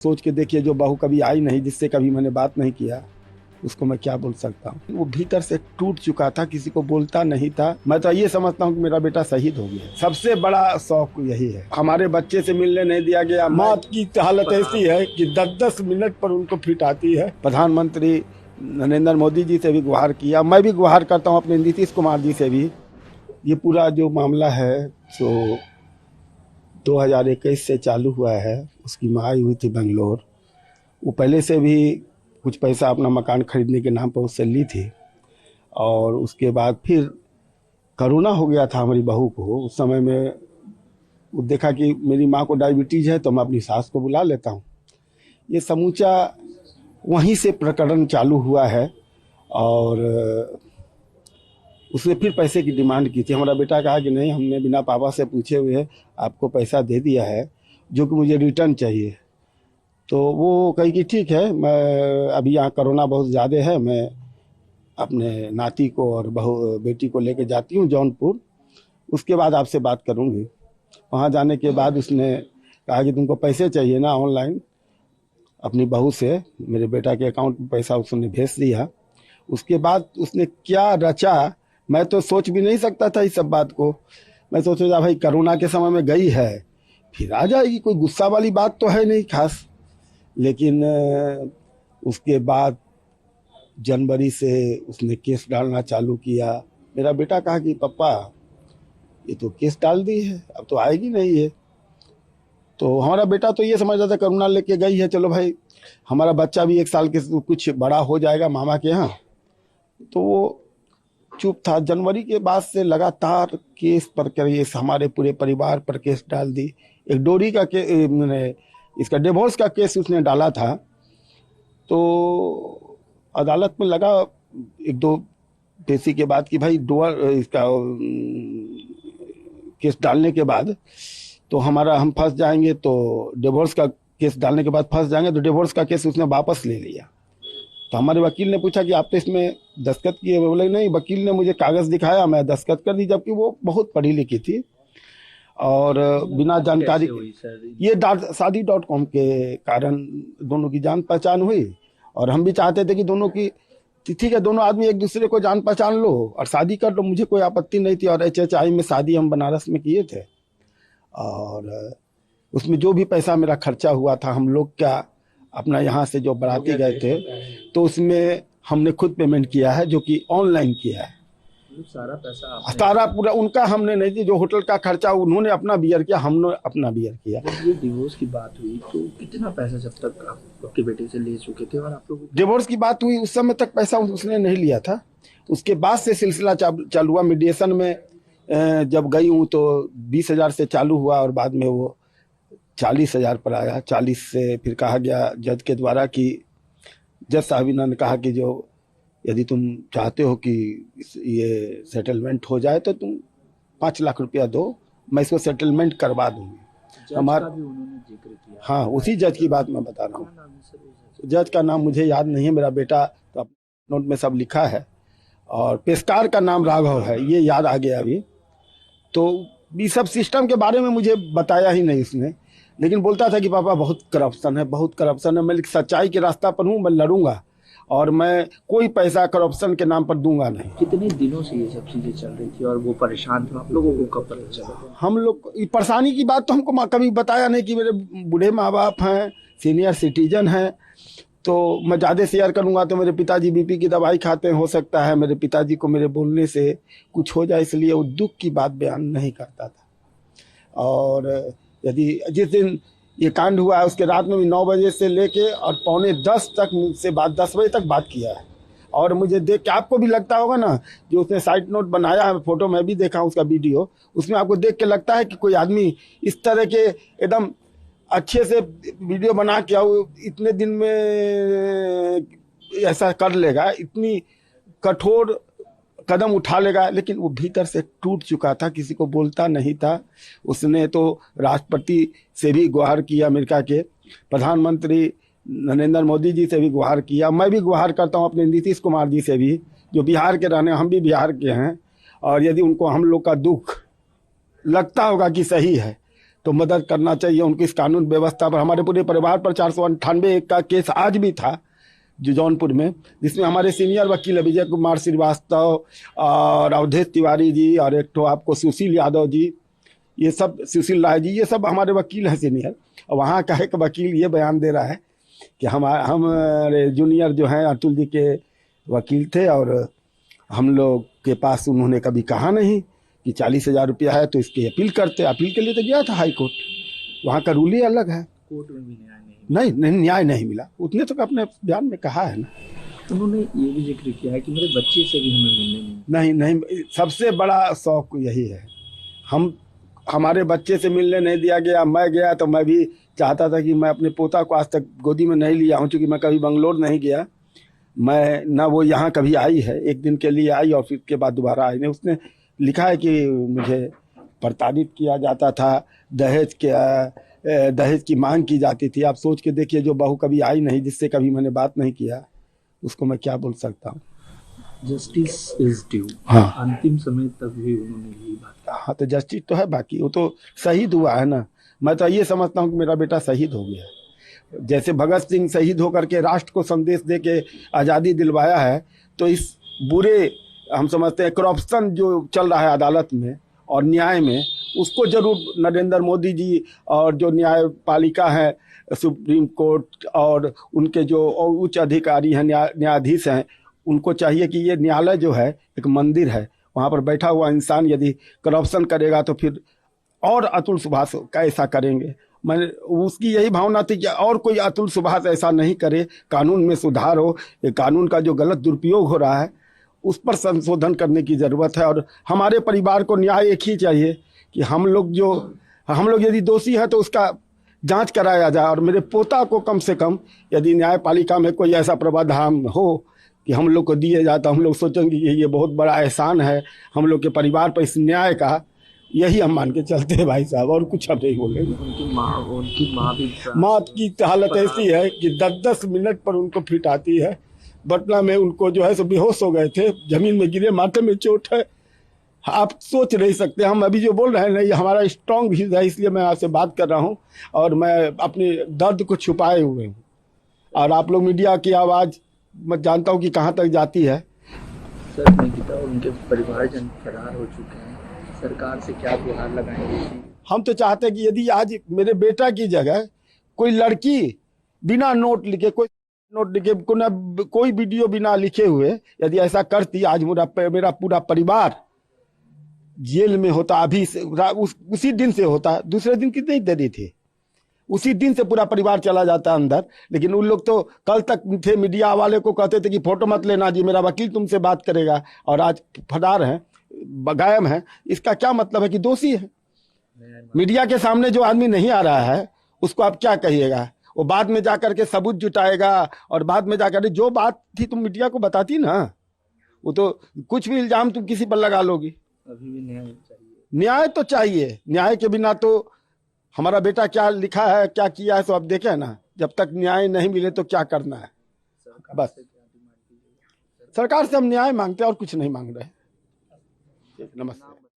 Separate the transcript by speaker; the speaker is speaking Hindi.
Speaker 1: सोच के देखिए, जो बहू कभी आई नहीं, जिससे कभी मैंने बात नहीं किया, उसको मैं क्या बोल सकता हूँ। वो भीतर से टूट चुका था, किसी को बोलता नहीं था। मैं तो ये समझता हूँ कि मेरा बेटा शहीद हो गया। सबसे बड़ा शौक यही है। हमारे बच्चे से मिलने नहीं दिया गया। मौत की हालत ऐसी है कि 10-10 मिनट पर उनको फिट आती है। प्रधानमंत्री नरेंद्र मोदी जी से भी गुहार किया, मैं भी गुहार करता हूँ अपने नीतीश कुमार जी से भी। ये पूरा जो मामला है सो 2021 से चालू हुआ है। उसकी माँ आई हुई थी बेंगलोर। वो पहले से भी कुछ पैसा अपना मकान खरीदने के नाम पर उससे ली थी, और उसके बाद फिर कोरोना हो गया था हमारी बहू को। उस समय में वो देखा कि मेरी माँ को डायबिटीज़ है, तो मैं अपनी सास को बुला लेता हूँ। ये समूचा वहीं से प्रकरण चालू हुआ है, और उसने फिर पैसे की डिमांड की थी। हमारा बेटा कहा कि नहीं, हमने बिना पापा से पूछे हुए आपको पैसा दे दिया है, जो कि मुझे रिटर्न चाहिए। तो वो कही कि ठीक है, मैं अभी यहाँ कोरोना बहुत ज़्यादा है, मैं अपने नाती को और बहू बेटी को लेके जाती हूँ जौनपुर, उसके बाद आपसे बात करूँगी। वहाँ जाने के बाद उसने कहा कि तुमको पैसे चाहिए ना, ऑनलाइन अपनी बहू से मेरे बेटा के अकाउंट में पैसा उसने भेज दिया। उसके बाद उसने क्या रचा, मैं तो सोच भी नहीं सकता था इस सब बात को। मैं सोच रहा भाई, कोरोना के समय में गई है, फिर आ जाएगी, कोई गुस्सा वाली बात तो है नहीं खास। लेकिन उसके बाद जनवरी से उसने केस डालना चालू किया। मेरा बेटा कहा कि पापा, ये तो केस डाल दी है, अब तो आएगी नहीं है। तो हमारा बेटा तो ये समझ रहा था कोरोना लेके गई है, चलो भाई हमारा बच्चा भी 1 साल के कुछ बड़ा हो जाएगा मामा के यहाँ। तो वो चुप था। जनवरी के बाद से लगातार केस पर केस, हमारे पूरे परिवार पर केस डाल दी। एक डोरी का इसका डिवोर्स का केस उसने डाला था। तो अदालत में लगा 1-2 पेशी के बाद कि भाई इसका केस डालने के बाद तो हम फंस जाएंगे, तो डिवोर्स का केस डालने के बाद फंस जाएंगे। तो डिवोर्स का केस उसने वापस ले लिया। तो हमारे वकील ने पूछा कि आप तो इसमें दस्तखत किए? बोले नहीं, वकील ने मुझे कागज़ दिखाया, मैं दस्तखत कर दी, जबकि वो बहुत पढ़ी लिखी थी और बिना जानकारी। ये शादी.com के कारण दोनों की जान पहचान हुई, और हम भी चाहते थे कि दोनों की ठीक है, दोनों आदमी एक दूसरे को जान पहचान लो और शादी कर लो, मुझे कोई आपत्ति नहीं थी। और HHI में शादी हम बनारस में किए थे, और उसमें जो भी पैसा मेरा खर्चा हुआ था, हम लोग क्या अपना यहाँ से जो बराती गए थे, तो उसमें हमने खुद पेमेंट किया है, जो कि ऑनलाइन किया है। सारा पूरा उनका हमने नहीं दी। जो होटल का खर्चा उन्होंने अपना बियर किया, हमने अपना बियर किया।
Speaker 2: जब ये डिवोर्स की बात हुई तो कितना पैसा जब तक आप आपके बेटे से ले चुके थे, और आप लोग
Speaker 1: डिवोर्स की बात हुई उस समय तक पैसा उसने नहीं लिया था। उसके बाद से सिलसिला चालू हुआ। मीडिएशन में जब गई हूँ तो 20,000 से चालू हुआ, और बाद में वो 40,000 पर आया। 40 से फिर कहा गया जज के द्वारा कि जज साहबिना ने कहा कि जो यदि तुम चाहते हो कि ये सेटलमेंट हो जाए तो तुम 5 लाख रुपया दो, मैं इसको सेटलमेंट करवा दूंगी।
Speaker 2: हमारा भी उन्होंने जिक्र किया।
Speaker 1: हाँ, उसी जज की बात मैं बता रहा हूँ। जज का नाम मुझे याद नहीं है, मेरा बेटा तो नोट में सब लिखा है, और पेशकार का नाम राघव है, ये याद आ गया अभी। तो ये सब सिस्टम के बारे में मुझे बताया ही नहीं उसने, लेकिन बोलता था कि पापा बहुत करप्शन है, बहुत करप्शन है। मैं सच्चाई के रास्ता पर हूँ, मैं लड़ूंगा, और मैं कोई पैसा करप्शन के नाम पर दूंगा नहीं।
Speaker 2: कितने दिनों से ये सब चीजें चल रही थी और वो परेशान थे? आप लोगों को कब पता चला?
Speaker 1: हम लोग परेशानी की बात तो हमको कभी बताया नहीं कि मेरे बूढ़े माँ बाप हैं, सीनियर सिटीजन हैं, तो मैं ज़्यादा शेयर करूंगा तो मेरे पिताजी BP की दवाई खाते हैं, हो सकता है मेरे पिताजी को मेरे बोलने से कुछ हो जाए, इसलिए वो दुख की बात बयान नहीं करता था। और यदि जिस दिन ये कांड हुआ है उसके रात में भी 9 बजे से लेके और 9:45 तक मुझसे बात, 10 बजे तक बात किया है। और मुझे देख के आपको भी लगता होगा ना, जो उसने साइड नोट बनाया है, फोटो मैं भी देखा उसका वीडियो, उसमें आपको देख के लगता है कि कोई आदमी इस तरह के एकदम अच्छे से वीडियो बना के इतने दिन में ऐसा कर लेगा, इतनी कठोर कदम उठा लेगा। लेकिन वो भीतर से टूट चुका था, किसी को बोलता नहीं था। उसने तो राष्ट्रपति से भी गुहार किया, अमेरिका के प्रधानमंत्री नरेंद्र मोदी जी से भी गुहार किया। मैं भी गुहार करता हूँ अपने नीतीश कुमार जी से भी, जो बिहार के रहने, हम भी बिहार के हैं। और यदि उनको हम लोग का दुख लगता होगा कि सही है, तो मदद करना चाहिए उनकी इस कानून व्यवस्था पर। हमारे पूरे परिवार पर 498 का केस आज भी था जो जौनपुर में, जिसमें हमारे सीनियर वकील है विजय कुमार श्रीवास्तव और अवधेश तिवारी जी और एक तो आपको सुशील यादव जी, ये सब सुशील राय जी, ये सब हमारे वकील हैं सीनियर। और वहाँ का एक वकील ये बयान दे रहा है कि हमारे जूनियर जो हैं अतुल जी के वकील थे और हम लोग के पास उन्होंने कभी कहा नहीं कि 40,000 रुपया है तो इसकी अपील करते। अपील के लिए तो गया था हाई कोर्ट, वहाँ का रूल ही अलग है।
Speaker 2: कोर्ट में भी न्याय नहीं
Speaker 1: न्याय नहीं मिला, उतने तो अपने बयान में कहा है ना।
Speaker 2: उन्होंने ये भी जिक्र किया है कि मेरे बच्चे से भी हमें मिलने
Speaker 1: नहीं, सबसे बड़ा शौक यही है। हमारे बच्चे से मिलने नहीं दिया गया। मैं गया तो मैं भी चाहता था कि मैं अपने पोता को आज तक गोदी में नहीं लिया हूँ, चूँकि मैं कभी बंगलोर नहीं गया। मैं ना वो यहाँ कभी आई है, एक दिन के लिए आई और फिर के बाद दोबारा आई नहीं। उसने लिखा है कि मुझे प्रताड़ित किया जाता था, दहेज की मांग की जाती थी। आप सोच के देखिए, जो बहू कभी आई नहीं, जिससे कभी मैंने बात नहीं किया, उसको मैं क्या बोल सकता हूँ।
Speaker 2: Justice is due.
Speaker 1: हाँ,
Speaker 2: अंतिम समय तक भी उन्होंने यही बात कहा।
Speaker 1: हाँ तो जस्टिस तो है, बाकी वो तो शहीद हुआ है ना। मैं तो ये समझता हूँ कि मेरा बेटा शहीद हो गया है। जैसे भगत सिंह शहीद होकर के राष्ट्र को संदेश दे के आज़ादी दिलवाया है, तो इस बुरे हम समझते हैं करप्शन जो चल रहा है अदालत में और न्याय में, उसको जरूर नरेंद्र मोदी जी और जो न्यायपालिका है सुप्रीम कोर्ट और उनके जो उच्च अधिकारी हैं, न्यायाधीश हैं, उनको चाहिए कि ये न्यायालय जो है एक मंदिर है। वहाँ पर बैठा हुआ इंसान यदि करप्शन करेगा तो फिर और अतुल सुभाष कैसा करेंगे। मैंने उसकी यही भावना थी कि और कोई अतुल सुभाष ऐसा नहीं करे, कानून में सुधार हो। ये कानून का जो गलत दुरुपयोग हो रहा है उस पर संशोधन करने की ज़रूरत है। और हमारे परिवार को न्याय एक ही चाहिए कि हम लोग यदि दोषी हैं तो उसका जांच कराया जाए। और मेरे पोता को कम से कम यदि न्यायपालिका में कोई ऐसा प्रावधान हो कि हम लोग को दिए जाए, तो हम लोग सोचेंगे कि ये बहुत बड़ा एहसान है हम लोग के परिवार पर इस न्याय का। यही हम मान के चलते हैं भाई साहब, और कुछ हम नहीं बोलेंगे। माँ की हालत ऐसी है कि 10-10 मिनट पर उनको फिट आती है। पटना में उनको जो है सो बेहोश हो गए थे, जमीन में गिरे, माथे में चोट है। आप सोच नहीं सकते। हम अभी जो बोल रहे हैं ना, ये हमारा स्ट्रॉन्ग व्यूज है, इसलिए मैं आपसे बात कर रहा हूँ और मैं अपने दर्द को छुपाए हुए हूँ। और आप लोग मीडिया की आवाज़ मैं जानता हूँ कि कहाँ तक जाती है।
Speaker 2: सर, निकिता और उनके परिवारजन फरार हो चुके हैं, सरकार से क्या गुहार लगाएंगे? हम
Speaker 1: तो चाहते हैं कि यदि आज मेरे बेटा की जगह कोई लड़की बिना नोट लिखे, कोई वीडियो बिना लिखे हुए यदि ऐसा करती, आज मेरा पूरा परिवार जेल में होता। अभी उसी दिन से होता, दूसरे दिन की नहीं देरी थी, उसी दिन से पूरा परिवार चला जाता अंदर। लेकिन उन लोग तो कल तक थे, मीडिया वाले को कहते थे कि फोटो मत लेना जी, मेरा वकील तुमसे बात करेगा, और आज फरार हैं, गायब हैं। इसका क्या मतलब है कि दोषी है। मीडिया के सामने जो आदमी नहीं आ रहा है उसको आप क्या कहिएगा? वो बाद में जाकर के सबूत जुटाएगा और बाद में जाकर जो बात थी तुम मीडिया को बताती ना, वो तो कुछ भी इल्जाम तुम किसी पर लगा लोगी।
Speaker 2: अभी भी न्याय चाहिए।
Speaker 1: न्याय तो चाहिए, न्याय के बिना तो हमारा बेटा क्या लिखा है क्या किया है सो अब देखें ना। जब तक न्याय नहीं मिले तो क्या करना है। बस सरकार से हम न्याय मांगते हैं और कुछ नहीं मांग रहे। नमस्ते।